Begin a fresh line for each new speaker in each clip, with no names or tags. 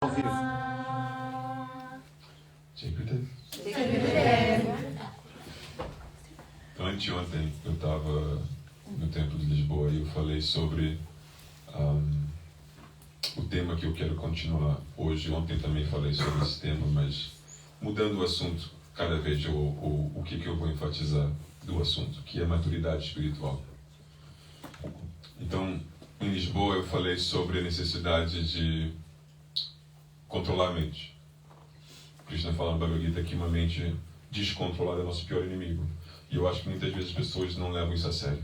Ao vivo.
Então, anteontem eu estava no Templo de Lisboa e eu falei sobre o tema que eu quero continuar hoje. Ontem também falei sobre esse tema, mas mudando o assunto cada vez, o que eu vou enfatizar do assunto, que é maturidade espiritual. Então, em Lisboa eu falei sobre a necessidade de controlar a mente. Krishna fala no Bhagavad Gita que uma mente descontrolada é nosso pior inimigo. E eu acho que muitas vezes as pessoas não levam isso a sério.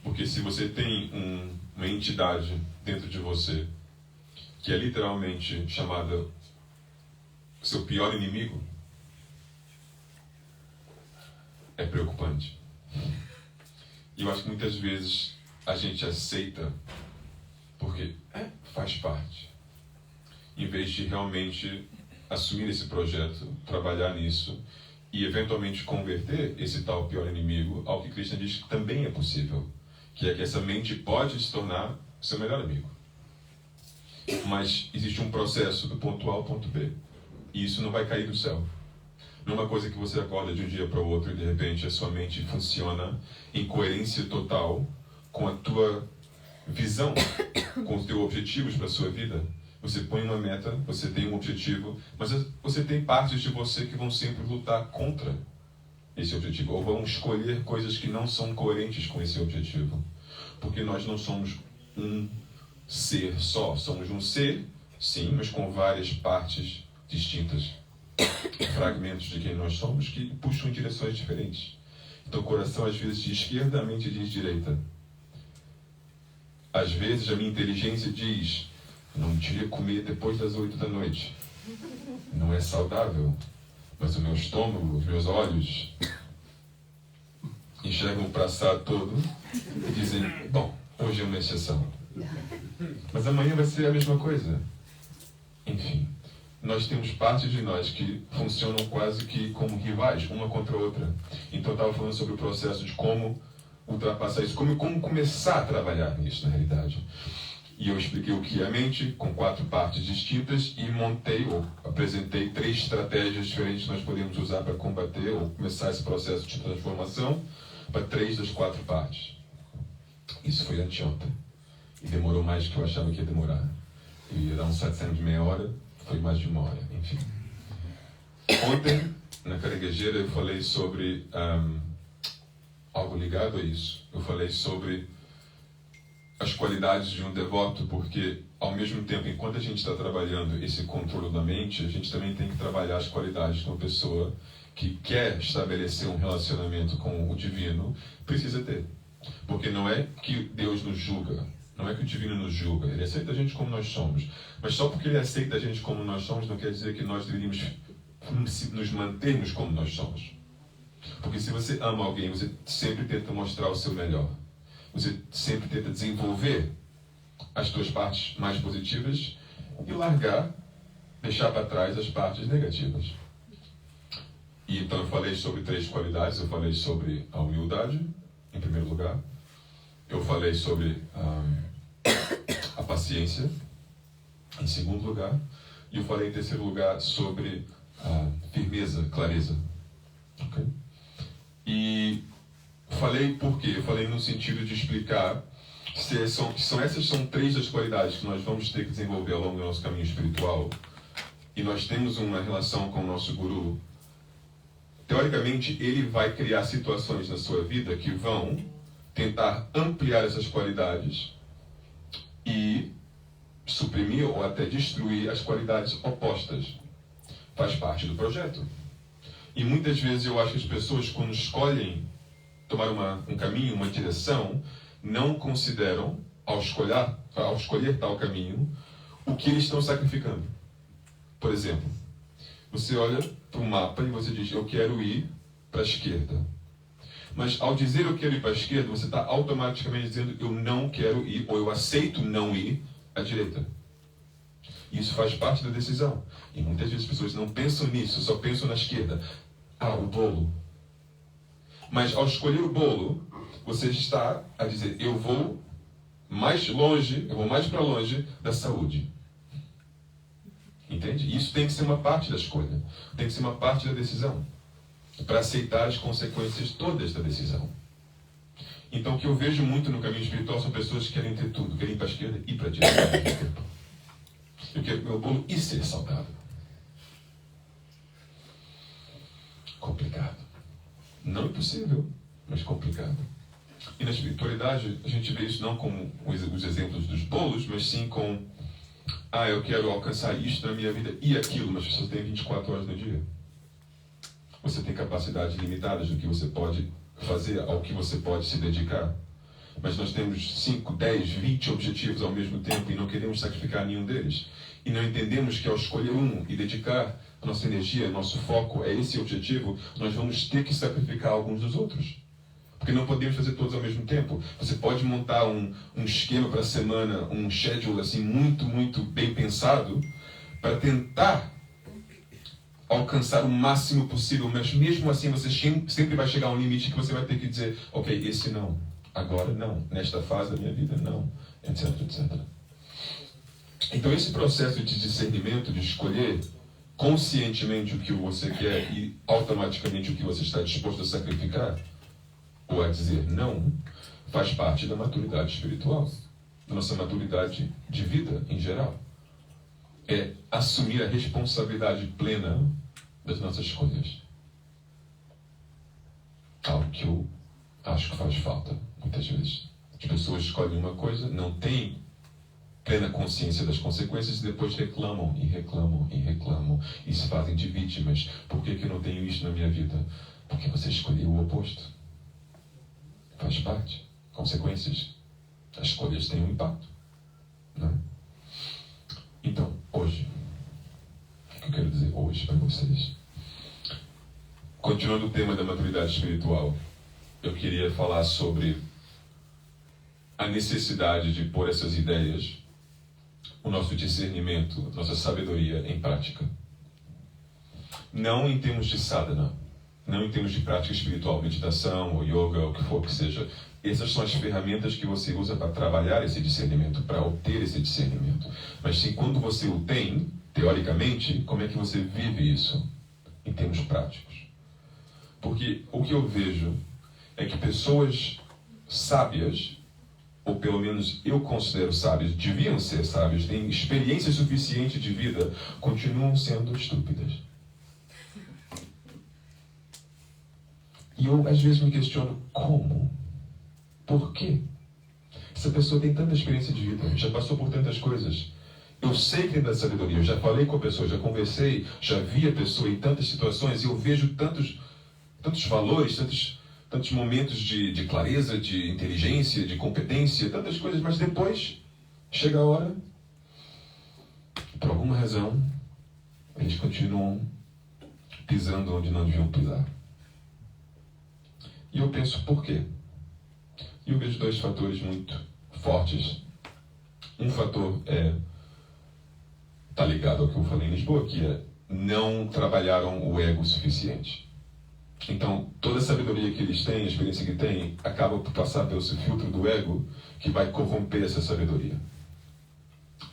Porque se você tem uma entidade dentro de você que é literalmente chamada seu pior inimigo, é preocupante. E eu acho que muitas vezes a gente aceita porque faz parte, em vez de realmente assumir esse projeto, trabalhar nisso e eventualmente converter esse tal pior inimigo ao que Krishna diz que também é possível, que é que essa mente pode se tornar seu melhor amigo. Mas existe um processo do ponto A ao ponto B, e isso não vai cair do céu. Não é uma coisa que você acorda de um dia para o outro e de repente a sua mente funciona em coerência total com a tua visão, com os teus objetivos para a sua vida. Você põe uma meta, você tem um objetivo, mas você tem partes de você que vão sempre lutar contra esse objetivo, ou vão escolher coisas que não são coerentes com esse objetivo. Porque nós não somos um ser só, somos um ser, sim, mas com várias partes distintas, fragmentos de quem nós somos que puxam em direções diferentes. Então o coração às vezes diz esquerda, a mente diz direita. Às vezes a minha inteligência diz: não devia comer depois das 8 da noite. Não é saudável. Mas o meu estômago, os meus olhos enxergam o praçado todo e dizem: bom, hoje é uma exceção. Mas amanhã vai ser a mesma coisa. Enfim, nós temos partes de nós que funcionam quase que como rivais, uma contra a outra. Então eu estava falando sobre o processo de como ultrapassar isso, como começar a trabalhar nisso na realidade. E eu expliquei o que é a mente, com 4 partes distintas, e montei ou apresentei 3 estratégias diferentes que nós podemos usar para combater ou começar esse processo de transformação para 3 das 4 partes. Isso foi anteontem. E demorou mais do que eu achava que ia demorar. Eu ia dar um satsang de meia hora, foi mais de 1 hora, enfim. Ontem, na caranguejeira, eu falei sobre algo ligado a isso. Eu falei sobre as qualidades de um devoto, porque ao mesmo tempo, enquanto a gente está trabalhando esse controle da mente, a gente também tem que trabalhar as qualidades de uma pessoa que quer estabelecer um relacionamento com o divino, precisa ter. Porque não é que Deus nos julga, não é que o divino nos julga, ele aceita a gente como nós somos. Mas só porque ele aceita a gente como nós somos, não quer dizer que nós deveríamos nos mantermos como nós somos. Porque se você ama alguém, você sempre tenta mostrar o seu melhor. Você sempre tenta desenvolver as suas partes mais positivas e largar, deixar para trás as partes negativas. E então eu falei sobre 3 qualidades. Eu falei sobre a humildade, em primeiro lugar. Eu falei sobre a paciência, em segundo lugar. E eu falei em terceiro lugar sobre a firmeza, clareza. Okay? E falei por quê? Eu falei no sentido de explicar que essas são 3 das qualidades que nós vamos ter que desenvolver ao longo do nosso caminho espiritual. E nós temos uma relação com o nosso guru. Teoricamente, ele vai criar situações na sua vida que vão tentar ampliar essas qualidades e suprimir ou até destruir as qualidades opostas. Faz parte do projeto. E muitas vezes eu acho que as pessoas, quando escolhem tomar um caminho, uma direção, não consideram, ao escolher tal caminho, o que eles estão sacrificando. Por exemplo, você olha para o mapa e você diz: eu quero ir para a esquerda. Mas ao dizer eu quero ir para a esquerda, você está automaticamente dizendo: eu não quero ir, ou eu aceito não ir à direita. Isso faz parte da decisão. E muitas vezes as pessoas não pensam nisso, só pensam na esquerda. O bolo. Mas ao escolher o bolo, você está a dizer: eu vou mais longe, eu vou mais para longe da saúde. Entende? E isso tem que ser uma parte da escolha. Tem que ser uma parte da decisão. Para aceitar as consequências todas da decisão. Então, o que eu vejo muito no caminho espiritual são pessoas que querem ter tudo. Querem ir para a esquerda e para a direita ao mesmo tempo. Eu quero meu bolo e ser saudável. Complicado. Não impossível, mas complicado. E na espiritualidade, a gente vê isso não como os exemplos dos bolos, mas sim com eu quero alcançar isto na minha vida e aquilo, mas você tem 24 horas no dia. Você tem capacidades limitadas do que você pode fazer, ao que você pode se dedicar. Mas nós temos 5, 10, 20 objetivos ao mesmo tempo e não queremos sacrificar nenhum deles. E não entendemos que ao escolher um e dedicar a nossa energia, nosso foco a esse objetivo, nós vamos ter que sacrificar alguns dos outros. Porque não podemos fazer todos ao mesmo tempo. Você pode montar um esquema para a semana, um schedule assim, muito, muito bem pensado, para tentar alcançar o máximo possível, mas mesmo assim você sempre vai chegar a um limite que você vai ter que dizer, ok, esse não, agora não, nesta fase da minha vida não, etc, etc. Então esse processo de discernimento, de escolher conscientemente o que você quer e automaticamente o que você está disposto a sacrificar, ou a dizer não, faz parte da maturidade espiritual, da nossa maturidade de vida em geral. É assumir a responsabilidade plena das nossas escolhas. Algo que eu acho que faz falta, muitas vezes. As pessoas escolhem uma coisa, não têm plena consciência das consequências e depois reclamam, e reclamam, e reclamam, e se fazem de vítimas. Por que eu não tenho isso na minha vida? Porque você escolheu o oposto. Faz parte. Consequências. As escolhas têm um impacto. Não é? Então, hoje, o que eu quero dizer hoje para vocês? Continuando o tema da maturidade espiritual, eu queria falar sobre a necessidade de pôr essas ideias, o nosso discernimento, nossa sabedoria em prática. Não em termos de sadhana, não em termos de prática espiritual, meditação ou yoga, ou o que for que seja. Essas são as ferramentas que você usa para trabalhar esse discernimento, para obter esse discernimento. Mas sim, quando você o tem, teoricamente, como é que você vive isso em termos práticos? Porque o que eu vejo é que pessoas sábias, ou pelo menos eu considero sábias, deviam ser sábias, têm experiência suficiente de vida, continuam sendo estúpidas. E eu às vezes me questiono como? Por quê? Essa pessoa tem tanta experiência de vida, já passou por tantas coisas. Eu sei que tem da sabedoria, eu já falei com a pessoa, já conversei, já vi a pessoa em tantas situações e eu vejo tantos valores, tantos momentos de clareza, de inteligência, de competência, tantas coisas, mas depois chega a hora, por alguma razão, eles continuam pisando onde não deviam pisar. E eu penso, por quê? E eu vejo dois fatores muito fortes. Um fator está ligado ao que eu falei em Lisboa, que é não trabalharam o ego o suficiente. Então, toda a sabedoria que eles têm, a experiência que têm, acaba por passar pelo filtro do ego, que vai corromper essa sabedoria.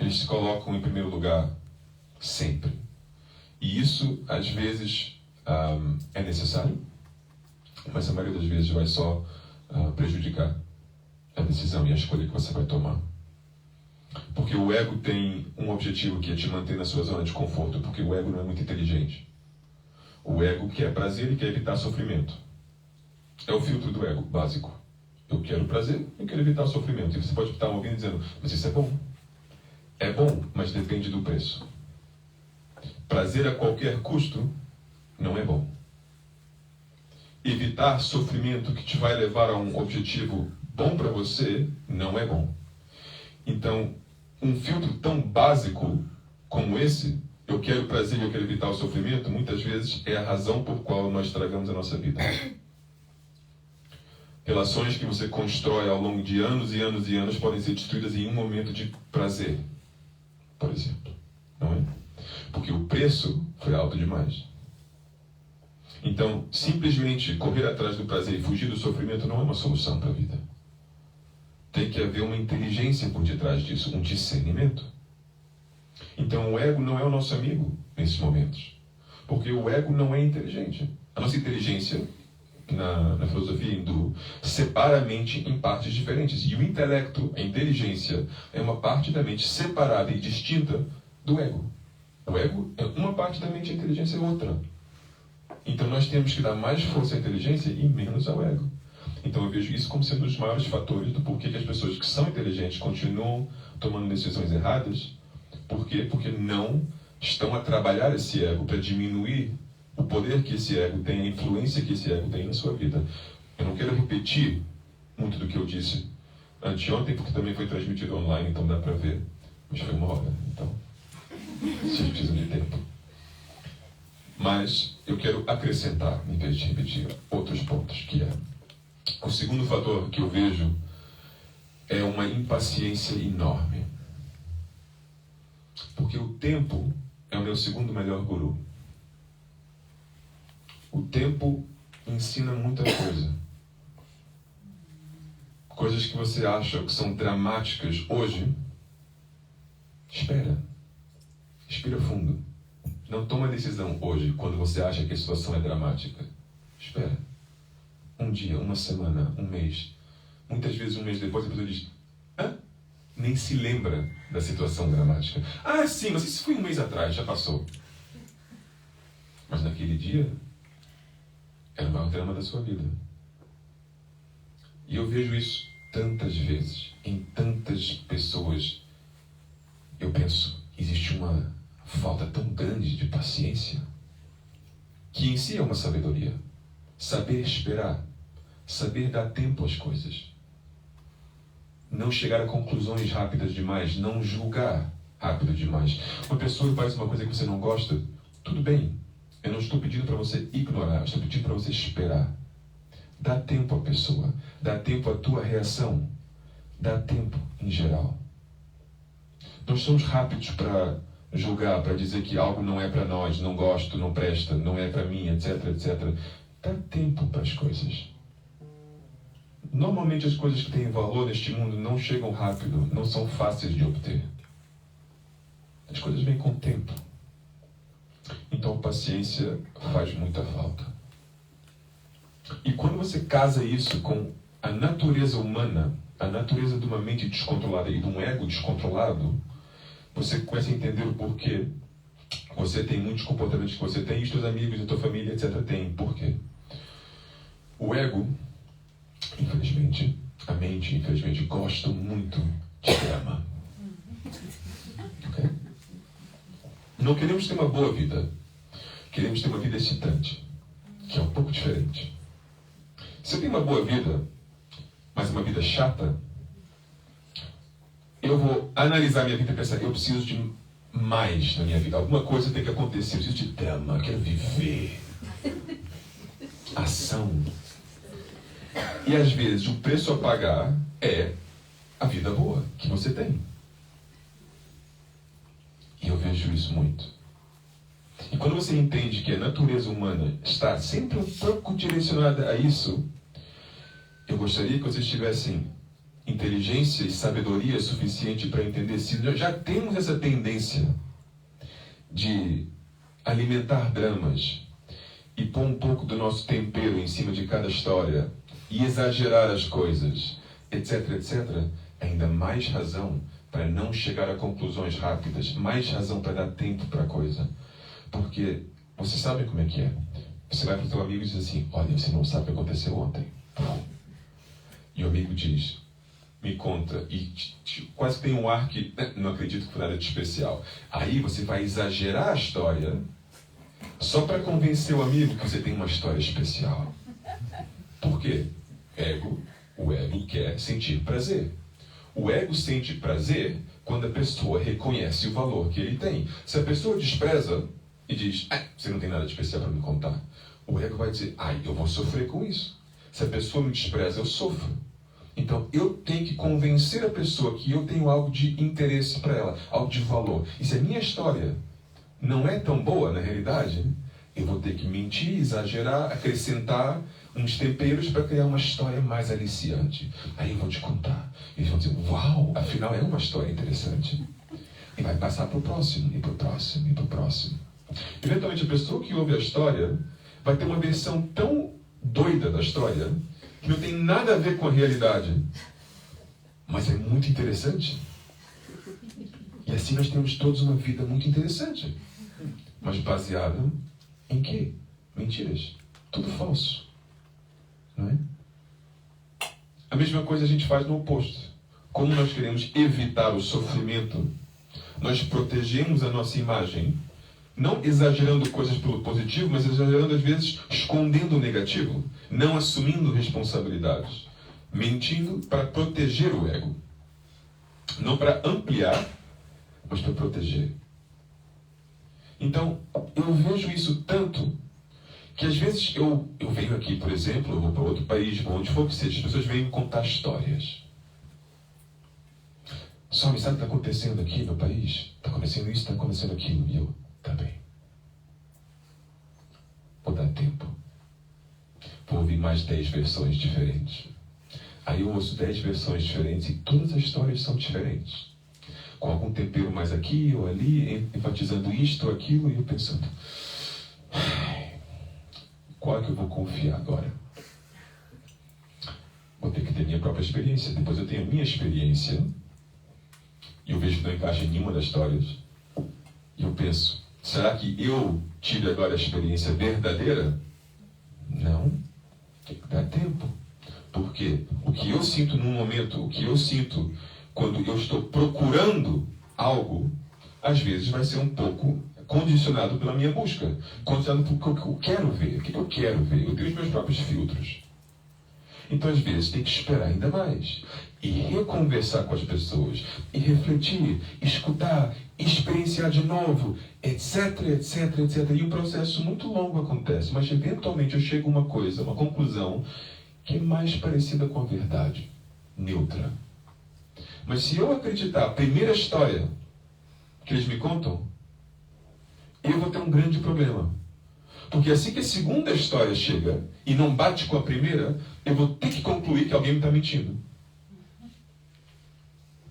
Eles se colocam em primeiro lugar sempre. E isso, às vezes, é necessário, mas a maioria das vezes vai só prejudicar a decisão e a escolha que você vai tomar. Porque o ego tem um objetivo, que é te manter na sua zona de conforto, porque o ego não é muito inteligente. O ego quer prazer e quer evitar sofrimento. É o filtro do ego, básico. Eu quero prazer e quero evitar o sofrimento. E você pode estar ouvindo e dizendo, mas isso é bom. É bom, mas depende do preço. Prazer a qualquer custo não é bom. Evitar sofrimento que te vai levar a um objetivo bom para você não é bom. Então, um filtro tão básico como esse, eu quero prazer e eu quero evitar o sofrimento, muitas vezes é a razão por qual nós estragamos a nossa vida. Relações que você constrói ao longo de anos e anos e anos podem ser destruídas em um momento de prazer, por exemplo. Não é? Porque o preço foi alto demais. Então, simplesmente correr atrás do prazer e fugir do sofrimento não é uma solução para a vida. Tem que haver uma inteligência por detrás disso, um discernimento. Então o ego não é o nosso amigo nesses momentos. Porque o ego não é inteligente. A nossa inteligência, na filosofia hindu, separa a mente em partes diferentes. E o intelecto, a inteligência, é uma parte da mente separada e distinta do ego. O ego é uma parte da mente, a inteligência é outra. Então nós temos que dar mais força à inteligência e menos ao ego. Então eu vejo isso como sendo um dos maiores fatores do porquê que as pessoas que são inteligentes continuam tomando decisões erradas. Por quê? Porque não estão a trabalhar esse ego para diminuir o poder que esse ego tem, a influência que esse ego tem na sua vida. Eu não quero repetir muito do que eu disse anteontem, porque também foi transmitido online, então dá para ver. Mas foi 1 hora, então vocês precisam de tempo. Mas eu quero acrescentar, em vez de repetir, outros pontos, que é o segundo fator que eu vejo é uma impaciência enorme. Porque o tempo é o meu segundo melhor guru. O tempo ensina muita coisa. Coisas que você acha que são dramáticas hoje, espera. Respira fundo. Não toma decisão hoje quando você acha que a situação é dramática. Espera. Um dia, uma semana, um mês. Muitas vezes um mês depois a pessoa diz: hã? Nem se lembra da situação dramática. Ah, sim, mas isso foi 1 mês atrás, já passou. Mas naquele dia era o maior drama da sua vida. E eu vejo isso tantas vezes, em tantas pessoas. Eu penso, existe uma falta tão grande de paciência, que em si é uma sabedoria. Saber esperar, saber dar tempo às coisas. Não chegar a conclusões rápidas demais, não julgar rápido demais. Uma pessoa faz uma coisa que você não gosta, tudo bem. Eu não estou pedindo para você ignorar, eu estou pedindo para você esperar. Dá tempo à pessoa, dá tempo à tua reação, dá tempo em geral. Nós somos rápidos para julgar, para dizer que algo não é para nós, não gosto, não presta, não é para mim, etc, etc. Dá tempo para as coisas. Normalmente as coisas que têm valor neste mundo não chegam rápido, não são fáceis de obter. As coisas vêm com tempo. Então paciência faz muita falta. E quando você casa isso com a natureza humana, a natureza de uma mente descontrolada e de um ego descontrolado, você começa a entender o porquê você tem muitos comportamentos que você tem, e os teus amigos, a tua família, etc. têm. Por quê? O ego, infelizmente, a mente, infelizmente, gosta muito de drama. Okay? Não queremos ter uma boa vida. Queremos ter uma vida excitante, que é um pouco diferente. Se eu tenho uma boa vida, mas uma vida chata, eu vou analisar minha vida e pensar, eu preciso de mais na minha vida. Alguma coisa tem que acontecer. Eu preciso de drama, quero viver. Ação. E às vezes o preço a pagar é a vida boa que você tem. E eu vejo isso muito. E quando você entende que a natureza humana está sempre um pouco direcionada a isso, eu gostaria que vocês tivessem inteligência e sabedoria suficiente para entender se nós já temos essa tendência de alimentar dramas e pôr um pouco do nosso tempero em cima de cada história e exagerar as coisas, etc, etc, ainda mais razão para não chegar a conclusões rápidas, mais razão para dar tempo para a coisa. Porque você sabe como é que é. Você vai para o teu amigo e diz assim, olha, você não sabe o que aconteceu ontem. E o amigo diz, me conta, e quase tem um ar que não acredito que foi nada de especial. Aí você vai exagerar a história só para convencer o amigo que você tem uma história especial. Por quê? O ego quer sentir prazer. O ego sente prazer quando a pessoa reconhece o valor que ele tem. Se a pessoa despreza e diz, você não tem nada de especial para me contar, o ego vai dizer, eu vou sofrer com isso. Se a pessoa me despreza, eu sofro. Então, eu tenho que convencer a pessoa que eu tenho algo de interesse para ela, algo de valor. E se a minha história não é tão boa, na realidade, eu vou ter que mentir, exagerar, acrescentar uns temperos para criar uma história mais aliciante. Aí eu vou te contar. Eles vão dizer, uau, afinal é uma história interessante. E vai passar para o próximo, e para o próximo, e para o próximo. Eventualmente, a pessoa que ouve a história vai ter uma versão tão doida da história que não tem nada a ver com a realidade. Mas é muito interessante. E assim nós temos todos uma vida muito interessante. Mas baseada em quê? Mentiras. Tudo falso. Não é? A mesma coisa a gente faz no oposto. Como nós queremos evitar o sofrimento, nós protegemos a nossa imagem, não exagerando coisas pelo positivo, mas exagerando às vezes, escondendo o negativo, não assumindo responsabilidades, mentindo para proteger o ego. Não para ampliar, mas para proteger. Então, eu vejo isso tanto que às vezes eu venho aqui, por exemplo, eu vou para outro país, vou onde for que seja, as pessoas vêm me contar histórias. Só me sabe o que está acontecendo aqui no país? Está acontecendo isso, está acontecendo aquilo. E eu, tá bem. Vou dar tempo. Vou ouvir mais 10 versões diferentes. Aí eu ouço 10 versões diferentes e todas as histórias são diferentes. Com algum tempero mais aqui ou ali, enfatizando isto ou aquilo, e eu pensando, qual é que eu vou confiar agora? Vou ter que ter minha própria experiência. Depois eu tenho a minha experiência, e eu vejo que não encaixa em nenhuma das histórias. E eu penso, será que eu tive agora a experiência verdadeira? Não. Tem que dar tempo. Porque o que eu sinto num momento, o que eu sinto quando eu estou procurando algo, às vezes vai ser um pouco condicionado pela minha busca. Condicionado pelo que eu quero ver. O que eu quero ver? Eu tenho os meus próprios filtros. Então, às vezes, tem que esperar ainda mais. E reconversar com as pessoas. E refletir, escutar, experienciar de novo, etc, etc, etc. E um processo muito longo acontece. Mas, eventualmente, eu chego a uma coisa, uma conclusão, que é mais parecida com a verdade. Neutra. Mas se eu acreditar a primeira história que eles me contam, eu vou ter um grande problema. Porque assim que a segunda história chega e não bate com a primeira, eu vou ter que concluir que alguém me está mentindo.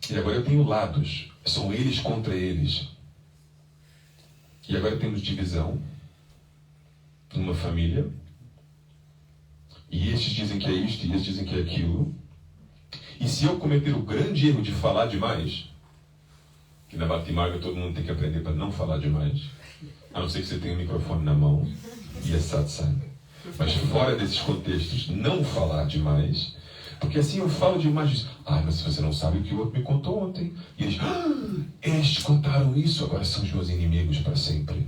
E agora eu tenho lados. São eles contra eles. E agora temos divisão numa família. E estes dizem que é isto e estes dizem que é aquilo. E se eu cometer o grande erro de falar demais, que na Bhakti-marga todo mundo tem que aprender para não falar demais, a não ser que você tenha o microfone na mão e é satsang. Mas fora desses contextos, não falar demais, porque assim eu falo demais. Mas você não sabe o que o outro me contou ontem. E eles, eles te contaram isso, agora são os meus inimigos para sempre.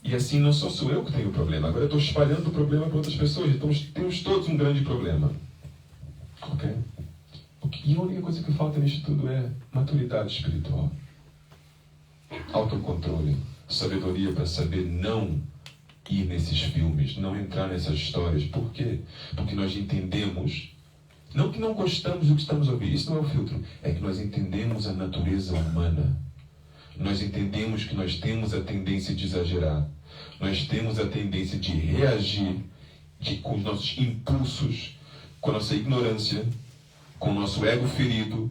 E assim não só sou eu que tenho o problema, agora eu estou espalhando o problema para outras pessoas. Então temos todos um grande problema. Ok? E a única coisa que falta nisso tudo é maturidade espiritual. Autocontrole, sabedoria para saber não ir nesses filmes, não entrar nessas histórias. Por quê? Porque nós entendemos, não que não gostamos do que estamos ouvindo, isso não é o filtro, é que nós entendemos a natureza humana. Nós entendemos que nós temos a tendência de exagerar, nós temos a tendência de reagir com os nossos impulsos, com a nossa ignorância, com o nosso ego ferido,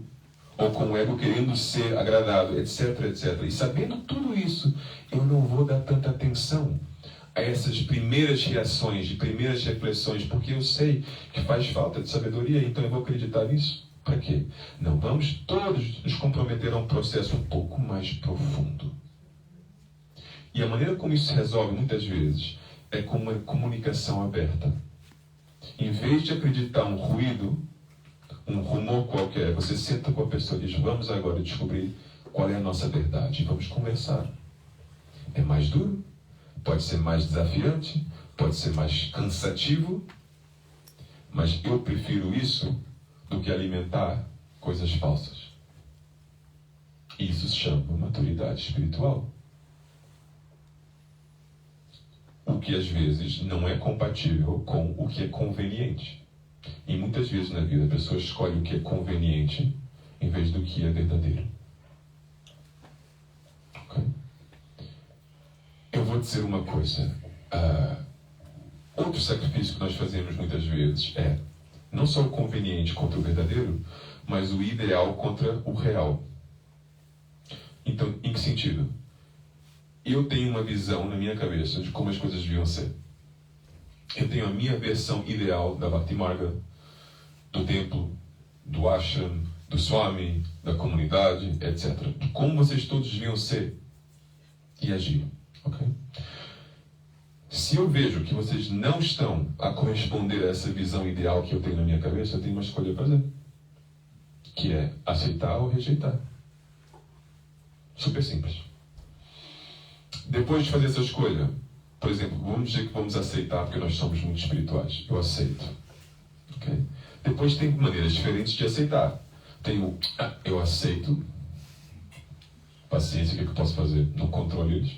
ou com o ego querendo ser agradado, etc, etc. E sabendo tudo isso, eu não vou dar tanta atenção a essas primeiras reações, de primeiras reflexões, porque eu sei que faz falta de sabedoria, então eu vou acreditar nisso. Para quê? Não, vamos todos nos comprometer a um processo um pouco mais profundo. E a maneira como isso se resolve, muitas vezes, é com uma comunicação aberta. Em vez de acreditar um ruído, um rumor qualquer, você senta com a pessoa e diz, vamos agora descobrir qual é a nossa verdade. Vamos conversar. É mais duro, pode ser mais desafiante, pode ser mais cansativo, mas eu prefiro isso do que alimentar coisas falsas. Isso se chama maturidade espiritual. O que às vezes não é compatível com o que é conveniente. E muitas vezes na vida a pessoa escolhe o que é conveniente em vez do que é verdadeiro. Okay? Eu vou dizer uma coisa. Outro sacrifício que nós fazemos muitas vezes é não só o conveniente contra o verdadeiro, mas o ideal contra o real. Então, em que sentido? Eu tenho uma visão na minha cabeça de como as coisas deviam ser. Eu tenho a minha versão ideal da Bhakti Marga, do templo, do ashram, do Swami, da comunidade, etc. De como vocês todos deviam ser e agir. Okay? Se eu vejo que vocês não estão a corresponder a essa visão ideal que eu tenho na minha cabeça, eu tenho uma escolha a fazer. Que é aceitar ou rejeitar. Super simples. Depois de fazer essa escolha, por exemplo, vamos dizer que vamos aceitar porque nós somos muito espirituais. Eu aceito. Okay? Depois tem maneiras diferentes de aceitar. Tem o eu aceito. Paciência, o que eu posso fazer? Não controlo eles.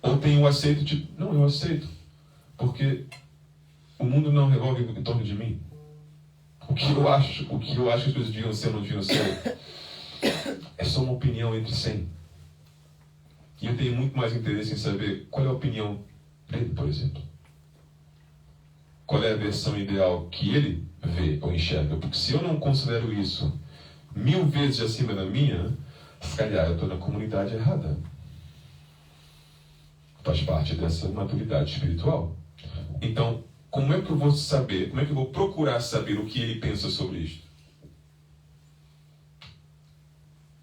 Ou tem o aceito, tipo, não, eu aceito. Porque o mundo não revolve em torno de mim. O que eu acho que as coisas deviam ser ou não deviam ser, é só uma opinião entre 100. E eu tenho muito mais interesse em saber qual é a opinião dele, por exemplo. Qual é a versão ideal que ele vê ou enxerga. Porque se eu não considero isso 1000 vezes acima da minha, se calhar eu estou na comunidade errada. Faz parte dessa maturidade espiritual. Então, como é que eu vou saber, como é que eu vou procurar saber o que ele pensa sobre isto?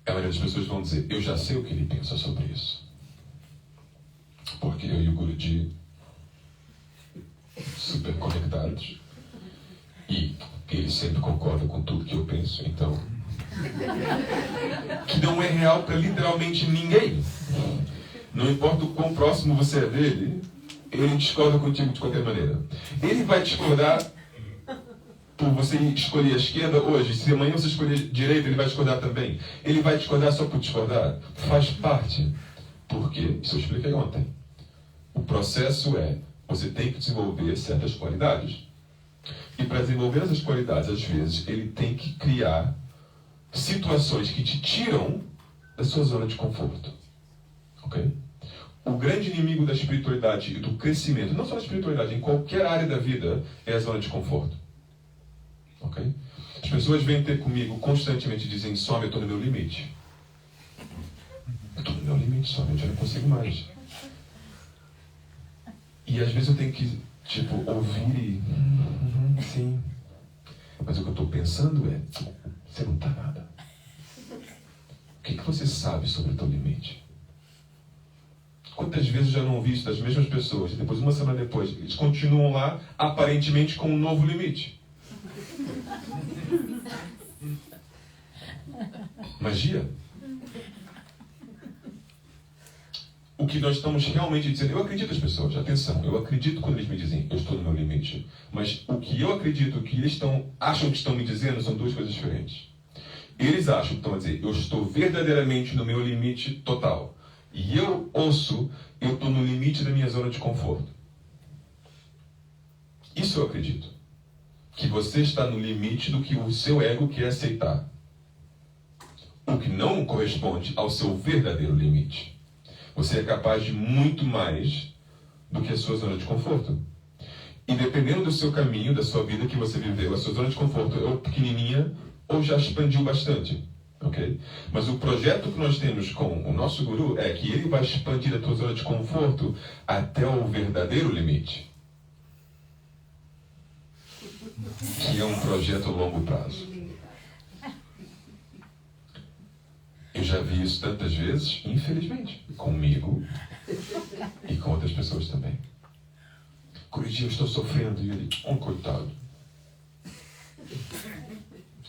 A maioria das pessoas vão dizer, eu já sei o que ele pensa sobre isso. Porque eu e o Guruji, super conectados, e ele sempre concorda com tudo que eu penso, então... que não é real para literalmente ninguém. Não importa o quão próximo você é dele, ele discorda contigo de qualquer maneira. Ele vai discordar por você escolher a esquerda hoje. Se amanhã você escolher a direita, ele vai discordar também. Ele vai discordar só por discordar. Faz parte. Por quê? Isso eu expliquei ontem. O processo é, você tem que desenvolver certas qualidades. E para desenvolver essas qualidades, às vezes, ele tem que criar situações que te tiram da sua zona de conforto. Ok? O grande inimigo da espiritualidade e do crescimento, não só da espiritualidade, em qualquer área da vida, é a zona de conforto. Ok? As pessoas vêm ter comigo constantemente e dizem, Swami, eu estou no meu limite. Eu estou no meu limite, Swami, eu já não consigo mais. E às vezes eu tenho que, ouvir e... sim. Mas o que eu estou pensando é, você não está nada. O que você sabe sobre o teu limite? Quantas vezes eu já não ouvi isso das mesmas pessoas, e depois, uma semana depois, eles continuam lá, aparentemente com um novo limite. Magia. O que nós estamos realmente dizendo, eu acredito nas pessoas, atenção, eu acredito quando eles me dizem, eu estou no meu limite. Mas o que eu acredito, o que eles acham que estão me dizendo, são duas coisas diferentes. Eles acham que estão a dizer, eu estou verdadeiramente no meu limite total. E eu ouço, eu estou no limite da minha zona de conforto. Isso eu acredito. Que você está no limite do que o seu ego quer aceitar. O que não corresponde ao seu verdadeiro limite. Você é capaz de muito mais do que a sua zona de conforto. E dependendo do seu caminho, da sua vida que você viveu, a sua zona de conforto é ou pequenininha ou já expandiu bastante. Okay? Mas o projeto que nós temos com o nosso guru é que ele vai expandir a tua zona de conforto até o verdadeiro limite. Que é um projeto a longo prazo. Eu já vi isso tantas vezes, infelizmente, comigo e com outras pessoas também. Guruji, eu estou sofrendo. E ele, coitado.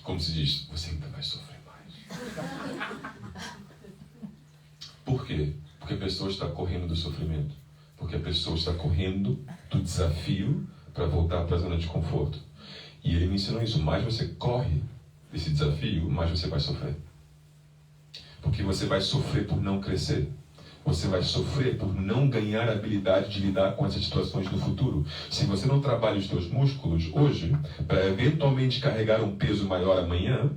Como se diz, você ainda vai sofrer. Por quê? Porque a pessoa está correndo do sofrimento. Porque a pessoa está correndo do desafio para voltar para a zona de conforto. E ele me ensinou isso. Mais você corre desse desafio, mais você vai sofrer. Porque você vai sofrer por não crescer. Você vai sofrer por não ganhar a habilidade de lidar com essas situações no futuro. Se você não trabalha os seus músculos hoje, para eventualmente carregar um peso maior amanhã,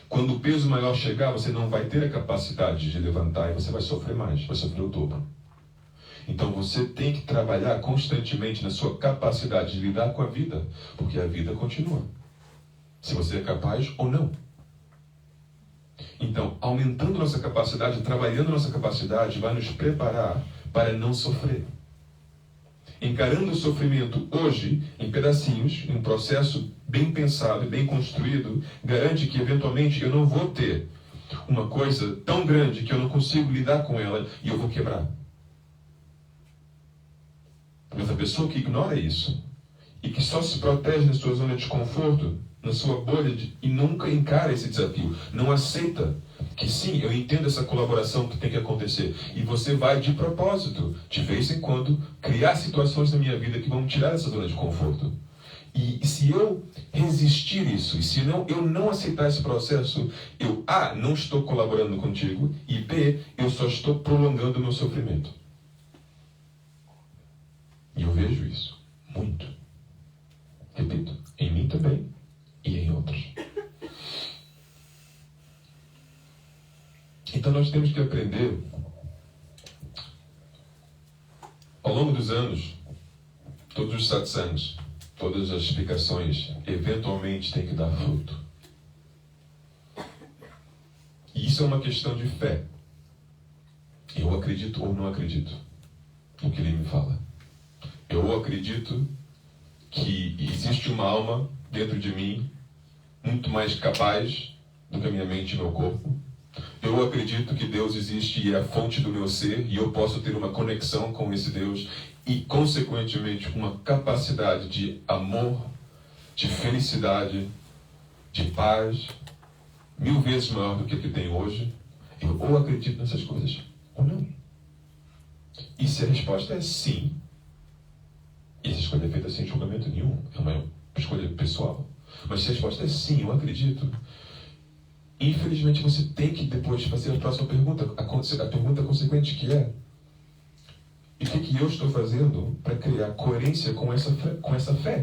quando o peso maior chegar, você não vai ter a capacidade de levantar e você vai sofrer mais, vai sofrer o dobro. Então você tem que trabalhar constantemente na sua capacidade de lidar com a vida, porque a vida continua. Se você é capaz ou não. Então, aumentando nossa capacidade, trabalhando nossa capacidade, vai nos preparar para não sofrer. Encarando o sofrimento hoje, em pedacinhos, em um processo bem pensado e bem construído, garante que, eventualmente, eu não vou ter uma coisa tão grande que eu não consigo lidar com ela e eu vou quebrar. Mas a pessoa que ignora isso e que só se protege na sua zona de conforto, na sua bolha, e nunca encara esse desafio, não aceita que sim, eu entendo essa colaboração que tem que acontecer, e você vai de propósito, de vez em quando, criar situações na minha vida que vão me tirar dessa zona de conforto. E se eu resistir isso, e se eu não aceitar esse processo, eu A, não estou colaborando contigo, e B, eu só estou prolongando o meu sofrimento. E eu vejo isso muito. Repito, em mim também e em outros. Então nós temos que aprender, ao longo dos anos, todos os satsangs, todas as explicações, eventualmente tem que dar fruto. E isso é uma questão de fé. Eu acredito ou não acredito no que ele me fala. Eu acredito que existe uma alma dentro de mim muito mais capaz do que a minha mente e meu corpo. Eu acredito que Deus existe e é a fonte do meu ser, e eu posso ter uma conexão com esse Deus e, consequentemente, uma capacidade de amor, de felicidade, de paz, 1000 vezes maior do que a que tenho hoje. Eu ou acredito nessas coisas ou não. E se a resposta é sim, e essa escolha é feita sem julgamento nenhum, é uma escolha pessoal, mas se a resposta é sim, eu acredito, infelizmente você tem que depois fazer a próxima pergunta, a pergunta consequente, que é: e o que eu estou fazendo para criar coerência com essa fé,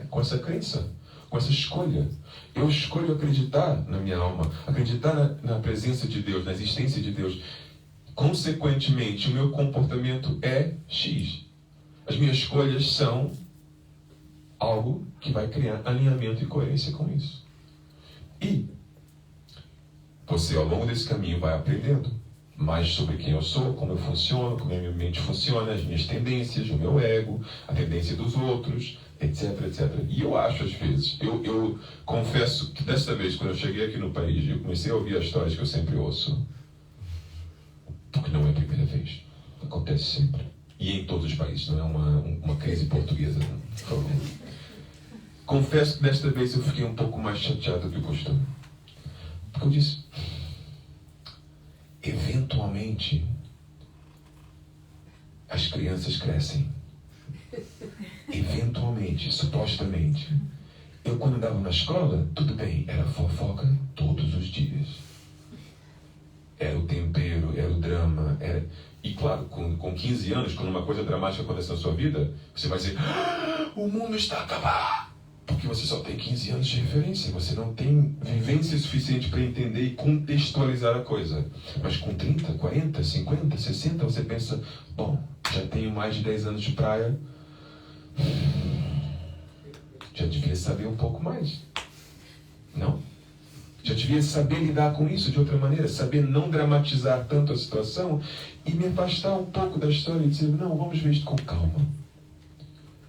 com essa crença, com essa escolha? Eu escolho acreditar na minha alma, acreditar na presença de Deus, na existência de Deus. Consequentemente, o meu comportamento é X. As minhas escolhas são algo que vai criar alinhamento e coerência com isso. E você, ao longo desse caminho, vai aprendendo mais sobre quem eu sou, como eu funciono, como a minha mente funciona, as minhas tendências, o meu ego, a tendência dos outros, etc, etc. E eu acho, às vezes, eu confesso que desta vez, quando eu cheguei aqui no país, eu comecei a ouvir as histórias que eu sempre ouço, porque não é a primeira vez, acontece sempre. E em todos os países, não é uma crise portuguesa, não, por favor. Confesso que desta vez eu fiquei um pouco mais chateado do que o costume. Porque eu disse, eventualmente, as crianças crescem. Eventualmente, supostamente. Eu, quando andava na escola, tudo bem, era fofoca todos os dias. Era o tempero, era o drama, era... E claro, com 15 anos, quando uma coisa dramática acontece na sua vida, você vai dizer, o mundo está a acabar. Porque você só tem 15 anos de referência, você não tem vivência suficiente para entender e contextualizar a coisa. Mas com 30, 40, 50, 60, você pensa, bom, já tenho mais de 10 anos de praia, já devia saber um pouco mais. Não? Já devia saber lidar com isso de outra maneira, saber não dramatizar tanto a situação e me afastar um pouco da história e dizer, não, vamos ver isso com calma.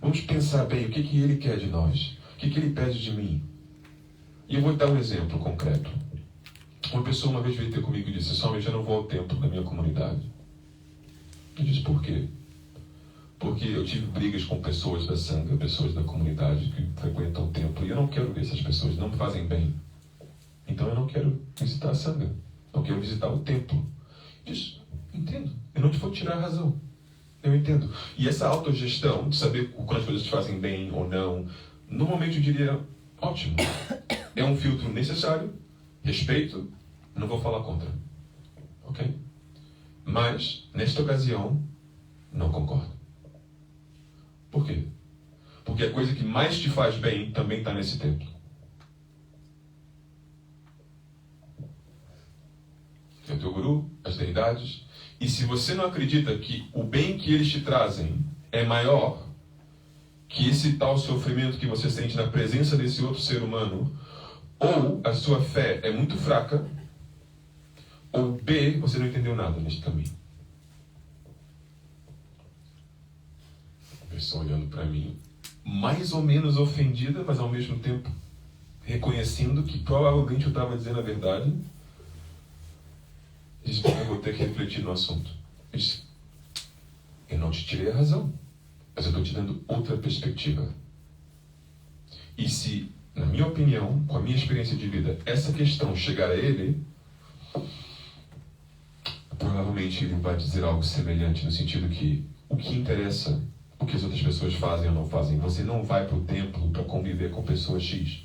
Vamos pensar bem o que ele quer de nós. O que ele pede de mim? E eu vou dar um exemplo concreto. Uma pessoa uma vez veio ter comigo e disse, Swami, eu já não vou ao templo da minha comunidade. Eu disse, por quê? Porque eu tive brigas com pessoas da Sangha, pessoas da comunidade que frequentam o templo, e eu não quero ver essas pessoas, não me fazem bem. Então eu não quero visitar a Sangha, não quero visitar o templo. Eu disse, entendo, eu não te vou tirar a razão. Eu entendo. E essa autogestão de saber quando as coisas te fazem bem ou não, normalmente eu diria, ótimo. É um filtro necessário, respeito, não vou falar contra. Ok? Mas, nesta ocasião, não concordo. Por quê? Porque a coisa que mais te faz bem também está nesse templo. É o teu guru, as deidades. E se você não acredita que o bem que eles te trazem é maior que esse tal sofrimento que você sente na presença desse outro ser humano, ou a sua fé é muito fraca, Ou B, você não entendeu nada neste caminho. A pessoa olhando para mim, mais ou menos ofendida, mas ao mesmo tempo reconhecendo que provavelmente eu estava dizendo a verdade. Disse, eu vou ter que refletir no assunto. Eu disse, eu não te tirei a razão, mas eu estou te dando outra perspectiva. E se, na minha opinião, com a minha experiência de vida, essa questão chegar a ele, provavelmente ele vai dizer algo semelhante, no sentido que o que interessa, o que as outras pessoas fazem ou não fazem, você não vai para o templo para conviver com pessoas X.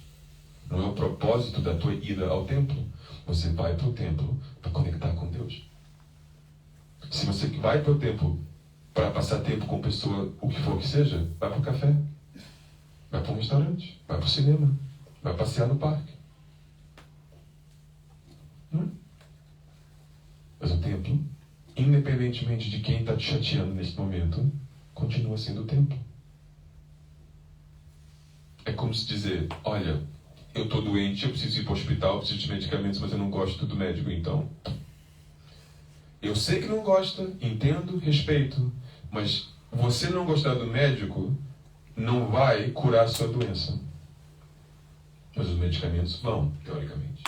Não é o propósito da tua ida ao templo. Você vai para o templo para conectar com Deus. Se você vai para o templo para passar tempo com pessoa, o que for que seja, vai para o café, vai para um restaurante, vai para o cinema, vai passear no parque. Não é? Mas o templo, independentemente de quem está te chateando neste momento, continua sendo o templo. É como se dizer, olha, eu estou doente, eu preciso ir para o hospital, eu preciso de medicamentos, mas eu não gosto do médico, então. Eu sei que não gosta, entendo, respeito, mas você não gostar do médico não vai curar a sua doença. Mas os medicamentos vão, teoricamente.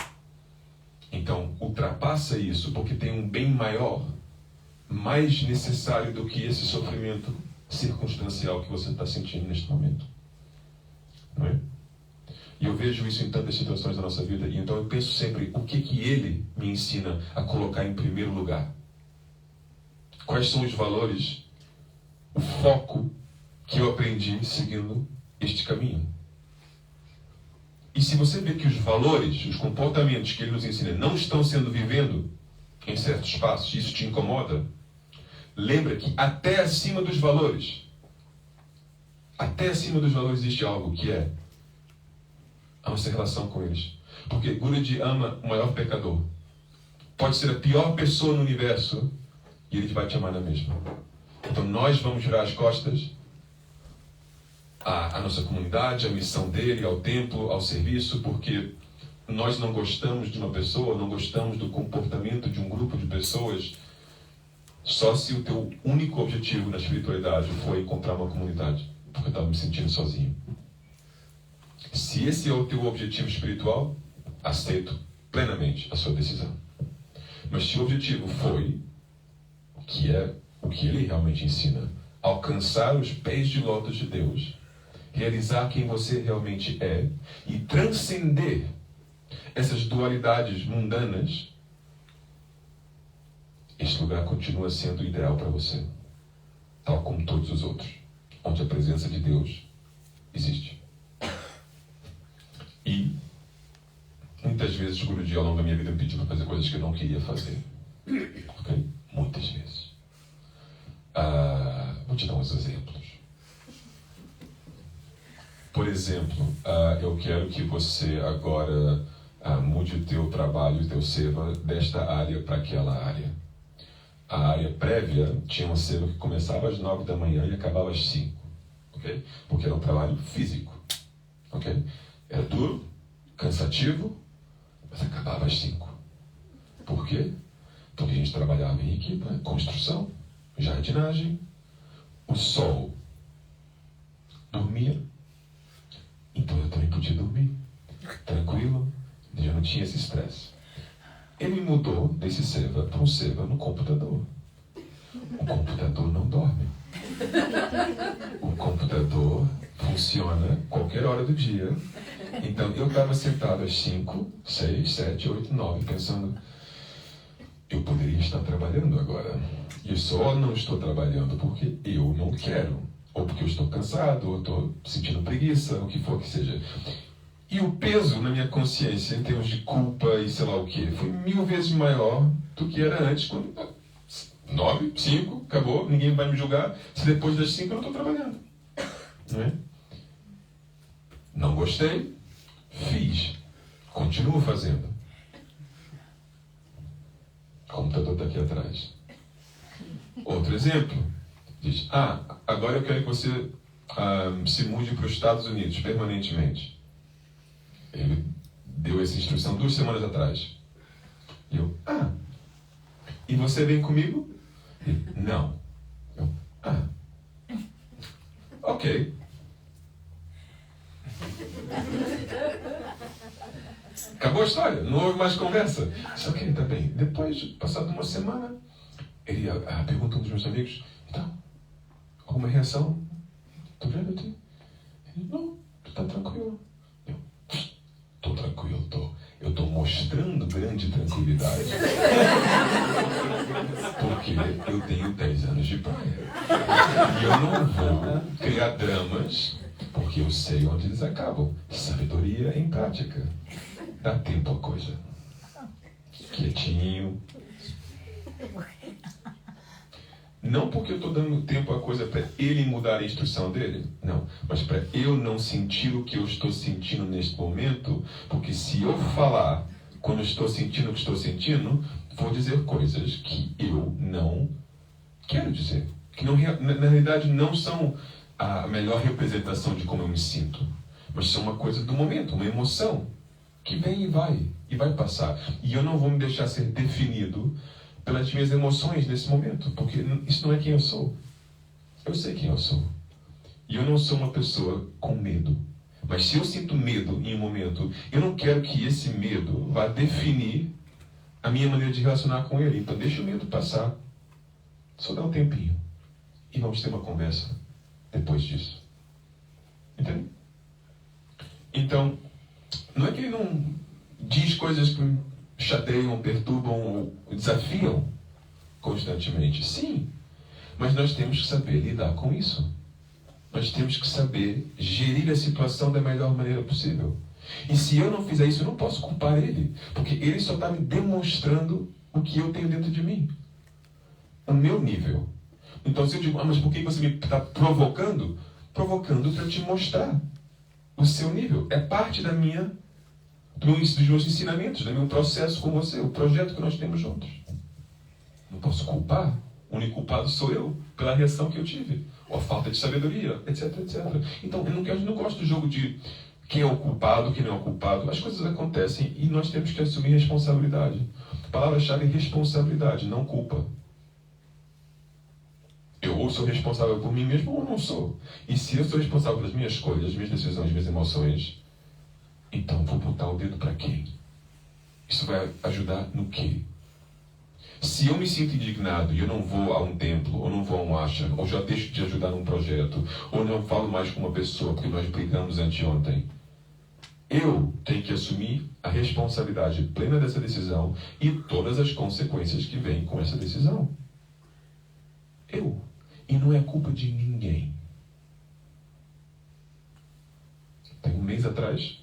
Então, ultrapassa isso, porque tem um bem maior, mais necessário do que esse sofrimento circunstancial que você está sentindo neste momento. Não é? E eu vejo isso em tantas situações da nossa vida, e então eu penso sempre, o que ele me ensina a colocar em primeiro lugar? Quais são os valores, o foco que eu aprendi seguindo este caminho? E se você vê que os valores, os comportamentos que ele nos ensina não estão sendo vivendo em certos espaços, isso te incomoda, lembra que até acima dos valores existe algo que é a nossa relação com eles. Porque Guruji ama o maior pecador. Pode ser a pior pessoa no universo e ele vai te amar na mesma. Então nós vamos virar as costas à nossa comunidade, à missão dele, ao templo, ao serviço, porque nós não gostamos de uma pessoa, não gostamos do comportamento de um grupo de pessoas, só se o teu único objetivo na espiritualidade foi encontrar uma comunidade, porque eu estava me sentindo sozinho. Se esse é o teu objetivo espiritual, aceito plenamente a sua decisão. Mas se o objetivo foi, que é o que ele realmente ensina, alcançar os pés de lótus de Deus, realizar quem você realmente é e transcender essas dualidades mundanas, este lugar continua sendo ideal para você, tal como todos os outros, onde a presença de Deus existe. E muitas vezes o Guruji ao longo da minha vida me pediu para fazer coisas que eu não queria fazer. Ok? Muitas vezes. Vou te dar uns exemplos. Por exemplo, eu quero que você agora mude o teu trabalho, o teu seva, desta área para aquela área. A área prévia tinha um seva que começava às 9 da manhã e acabava às 5. Okay? Porque era um trabalho físico. Okay? Era duro, cansativo, mas acabava às 5. Por quê? Porque a gente trabalhava em equipe, construção, jardinagem, o sol dormia, então eu também podia dormir, tranquilo, já não tinha esse estresse. Ele mudou desse seva para um seva no computador. O computador não dorme. O computador funciona qualquer hora do dia. Então eu estava sentado às 5, 6, 7, 8, 9, pensando, eu poderia estar trabalhando agora. E só não estou trabalhando porque eu não quero. Ou porque eu estou cansado, ou estou sentindo preguiça, o que for que seja. E o peso na minha consciência, em termos de culpa e sei lá o que, foi 1000 vezes maior do que era antes, quando 9, 5, acabou, ninguém vai me julgar, se depois das 5 eu não estou trabalhando. Não é? Não gostei, fiz, continuo fazendo. O computador está aqui atrás. Outro exemplo, diz, agora eu quero que você se mude para os Estados Unidos permanentemente. Ele deu essa instrução 2 semanas atrás. E eu, E você vem comigo? Ele, não. Eu, ok. Acabou a história, não houve mais conversa. Disse, ok, tá bem. Depois, passado uma semana, ele pergunta a um dos meus amigos, então, alguma reação? Tô vendo aqui? Ele, não, tu tá tranquilo. Eu, tô tranquilo, tô. Eu tô mostrando grande tranquilidade. Porque eu tenho 10 anos de praia. E eu não vou criar dramas, porque eu sei onde eles acabam. Sabedoria em prática. Dá tempo a coisa. Quietinho. Não porque eu estou dando tempo a coisa para ele mudar a instrução dele. Não. Mas para eu não sentir o que eu estou sentindo neste momento. Porque se eu falar quando eu estou sentindo o que estou sentindo, vou dizer coisas que eu não quero dizer. Que não, na realidade não são a melhor representação de como eu me sinto. Mas são uma coisa do momento, uma emoção. Que vem e vai passar. E eu não vou me deixar ser definido pelas minhas emoções nesse momento, porque isso não é quem eu sou. Eu sei quem eu sou. E eu não sou uma pessoa com medo. Mas se eu sinto medo em um momento, eu não quero que esse medo vá definir a minha maneira de relacionar com ele. Então deixa o medo passar. Só dá um tempinho. E vamos ter uma conversa depois disso. Entende? Então, não é que ele não diz coisas que me chateiam, perturbam ou desafiam constantemente. Sim, mas nós temos que saber lidar com isso. Nós temos que saber gerir a situação da melhor maneira possível. E se eu não fizer isso, eu não posso culpar ele. Porque ele só está me demonstrando o que eu tenho dentro de mim. O meu nível. Então se eu digo, mas por que você me está provocando? Provocando para te mostrar o seu nível. É parte dos meus ensinamentos, do meu processo com você, o projeto que nós temos juntos. Não posso culpar. O único culpado sou eu, pela reação que eu tive. Ou a falta de sabedoria, etc, etc. Então, eu não gosto do jogo de quem é o culpado, quem não é o culpado. As coisas acontecem e nós temos que assumir responsabilidade. A palavra-chave é responsabilidade, não culpa. Eu ou sou responsável por mim mesmo ou não sou. E se eu sou responsável pelas minhas escolhas, minhas decisões, minhas emoções, então vou botar o dedo para quem? Isso vai ajudar no quê? Se eu me sinto indignado e eu não vou a um templo, ou não vou a um ashram, ou já deixo de ajudar num projeto, ou não falo mais com uma pessoa porque nós brigamos anteontem, eu tenho que assumir a responsabilidade plena dessa decisão e todas as consequências que vêm com essa decisão. Eu. E não é culpa de ninguém. Tem um mês atrás,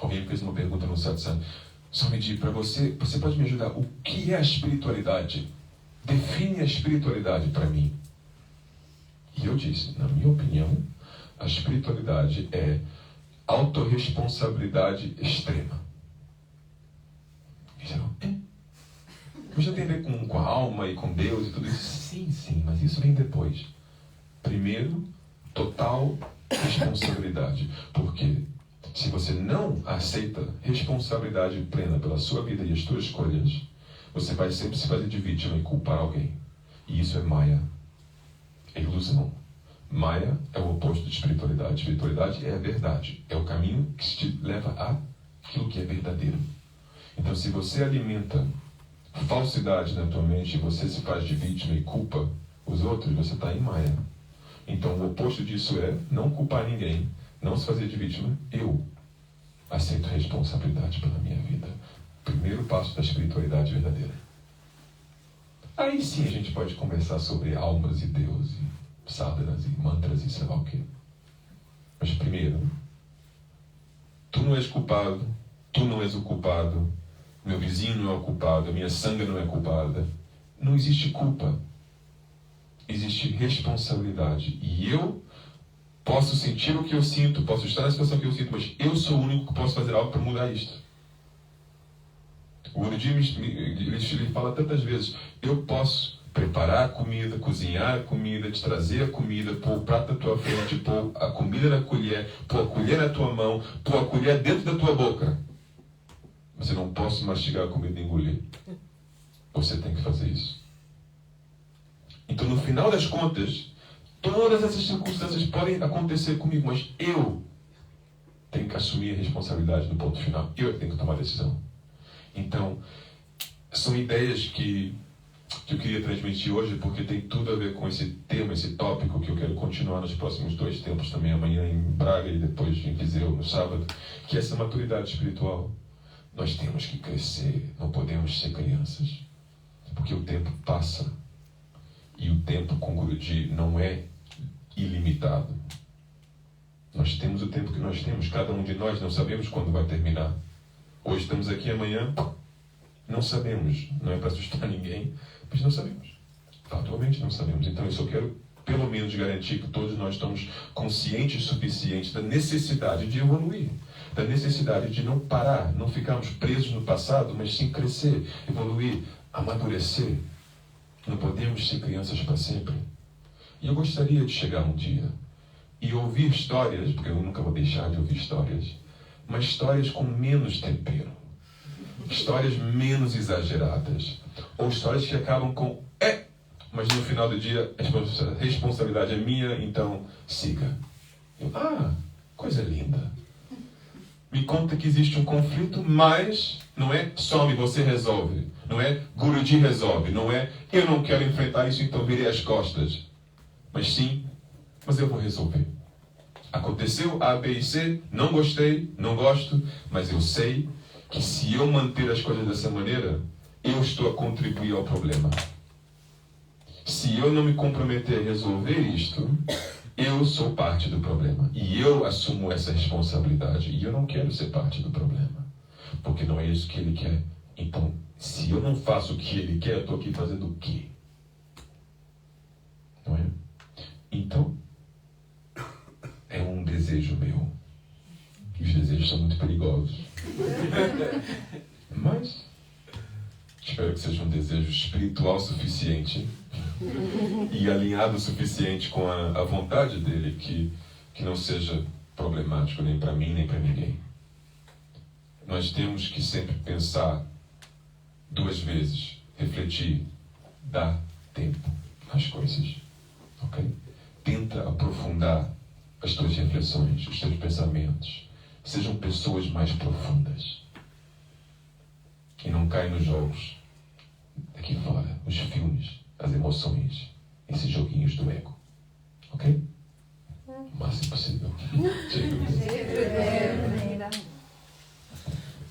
alguém fez uma pergunta no satsang. Só me diz para você pode me ajudar? O que é a espiritualidade? Define a espiritualidade para mim. E eu disse, na minha opinião, a espiritualidade é autorresponsabilidade extrema. Mas já tem a ver com a alma e com Deus e tudo isso? Sim, mas isso vem depois. Primeiro, total responsabilidade. Porque se você não aceita responsabilidade plena pela sua vida e as suas escolhas, você vai sempre se fazer de vítima e culpar alguém. E isso é Maya. É ilusão. Maya é o oposto de espiritualidade. Espiritualidade é a verdade. É o caminho que te leva àquilo que é verdadeiro. Então, se você alimenta falsidade na tua mente e você se faz de vítima e culpa os outros, você está em Maya. Então, o oposto disso é não culpar ninguém, não se fazer de vítima. Eu aceito responsabilidade pela minha vida. Primeiro passo da espiritualidade verdadeira. Aí sim a gente pode conversar sobre almas e Deus, e sadhanas e mantras e sei lá o quê. Mas primeiro, tu não és culpado, tu não és o culpado, meu vizinho não é o culpado, a minha sangue não é culpada. Não existe culpa. Existe responsabilidade. E eu posso sentir o que eu sinto, posso estar na situação que eu sinto, mas eu sou o único que posso fazer algo para mudar isto. O Guruji ele fala tantas vezes, eu posso preparar a comida, cozinhar a comida, te trazer a comida, pôr o prato na tua frente, pôr a comida na colher, pôr a colher na tua mão, pôr a colher dentro da tua boca. Mas eu não posso mastigar a comida e engolir. você tem que fazer isso. Então, no final das contas, todas essas circunstâncias podem acontecer comigo, mas eu tenho que assumir a responsabilidade no ponto final. Eu tenho que tomar a decisão. Então, são ideias que eu queria transmitir hoje, porque tem tudo a ver com esse tema, esse tópico que eu quero continuar nos próximos 2 tempos também, amanhã em Braga e depois em Viseu, no sábado, que é essa maturidade espiritual. Nós temos que crescer, não podemos ser crianças, porque o tempo passa e o tempo com Guruji não é ilimitado. Nós temos o tempo que nós temos, cada um de nós não sabemos quando vai terminar. Hoje estamos aqui, amanhã não sabemos, não é para assustar ninguém, mas não sabemos. Atualmente não sabemos. Então eu só quero, pelo menos, garantir que todos nós estamos conscientes o suficiente da necessidade de evoluir, da necessidade de não parar, não ficarmos presos no passado, mas sim crescer, evoluir, amadurecer. Não podemos ser crianças para sempre. E eu gostaria de chegar um dia e ouvir histórias, porque eu nunca vou deixar de ouvir histórias, mas histórias com menos tempero. Histórias menos exageradas. Ou histórias que acabam com mas no final do dia a responsabilidade é minha, então siga. Coisa linda. Me conta que existe um conflito, mas não é some, você resolve. Não é Guruji resolve. Não é eu não quero enfrentar isso, então virei as costas. Mas sim, mas eu vou resolver. Aconteceu A, B e C, não gostei, não gosto, mas eu sei que se eu manter as coisas dessa maneira, eu estou a contribuir ao problema. Se eu não me comprometer a resolver isto, eu sou parte do problema. E eu assumo essa responsabilidade. E eu não quero ser parte do problema. Porque não é isso que ele quer. Então, se eu não faço o que ele quer, eu estou aqui fazendo o quê? Não é? Então, é um desejo meu. Os desejos são muito perigosos. Mas espero que seja um desejo espiritual suficiente e alinhado o suficiente com a vontade dele, que não seja problemático nem para mim, nem para ninguém. Nós temos que sempre pensar 2 vezes, refletir, dar tempo às coisas. Ok? Tenta aprofundar as tuas reflexões, os teus pensamentos. Sejam pessoas mais profundas. E não caem nos jogos aqui fora, os filmes, as emoções, esses joguinhos do ego. Ok? O máximo possível. Chega.